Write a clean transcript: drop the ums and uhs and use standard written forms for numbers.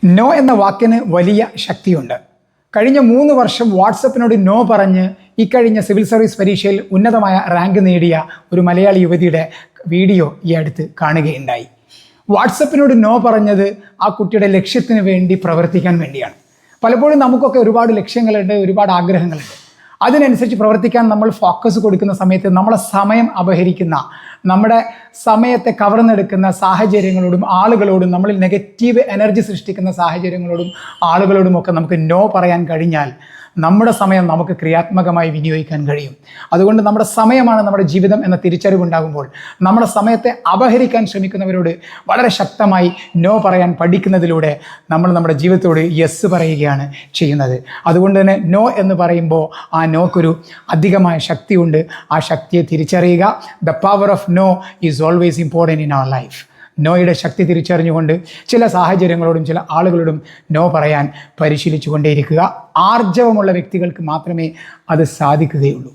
No എന്ന വാക്കിന് വലിയ ശക്തിയുണ്ട്. കഴിഞ്ഞ 3 വർഷം വാട്സപ്പിനോട് നോ പറഞ്ഞ് ഇക്കഴിഞ്ഞ സിവിൽ സർവീസ് പരീക്ഷയിൽ ഉന്നതമായ റാങ്ക് നേടിയ ഒരു മലയാളി യുവതിയുടെ വീഡിയോ ഈ അടുത്ത് കാണുകയുണ്ടായി. വാട്സപ്പിനോട് നോ പറഞ്ഞത് ആ കുട്ടിയുടെ ലക്ഷ്യത്തിന് വേണ്ടി പ്രവർത്തിക്കാൻ വേണ്ടിയാണ്. പലപ്പോഴും നമുക്കൊക്കെ ഒരുപാട് ലക്ഷ്യങ്ങളുണ്ട്, ഒരുപാട് ആഗ്രഹങ്ങളുണ്ട്. അതിനനുസരിച്ച് പ്രവർത്തിക്കാൻ നമ്മൾ ഫോക്കസ് കൊടുക്കുന്ന സമയത്ത് നമ്മളെ സമയം അപഹരിക്കുന്ന, നമ്മുടെ സമയത്തെ കവർന്നെടുക്കുന്ന സാഹചര്യങ്ങളോടും ആളുകളോടും, നമ്മളിൽ നെഗറ്റീവ് എനർജി സൃഷ്ടിക്കുന്ന സാഹചര്യങ്ങളോടും ആളുകളോടുമൊക്കെ നമുക്ക് നോ പറയാൻ കഴിഞ്ഞാൽ നമ്മുടെ സമയം നമുക്ക് ക്രിയാത്മകമായി വിനിയോഗിക്കാൻ കഴിയും. അതുകൊണ്ട് നമ്മുടെ സമയമാണ് നമ്മുടെ ജീവിതം എന്ന തിരിച്ചറിവുണ്ടാകുമ്പോൾ നമ്മുടെ സമയത്തെ അപഹരിക്കാൻ ശ്രമിക്കുന്നവരോട് വളരെ ശക്തമായി നോ പറയാൻ പഠിക്കുന്നതിലൂടെ നമ്മൾ നമ്മുടെ ജീവിതത്തോട് യെസ് പറയുകയാണ് ചെയ്യുന്നത്. അതുകൊണ്ട് തന്നെ നോ എന്ന് പറയുമ്പോൾ ആ നോക്കൊരു അധികമായ ശക്തിയുണ്ട്. ആ ശക്തിയെ തിരിച്ചറിയുക. The power of no is always important in our life. നോയുടെ ശക്തി തിരിച്ചറിഞ്ഞുകൊണ്ട് ചില സാഹചര്യങ്ങളോടും ചില ആളുകളോടും നോ പറയാൻ പരിശീലിച്ചു കൊണ്ടേയിരിക്കുക. ആർജവമുള്ള വ്യക്തികൾക്ക് മാത്രമേ അത് സാധിക്കുകയുള്ളൂ.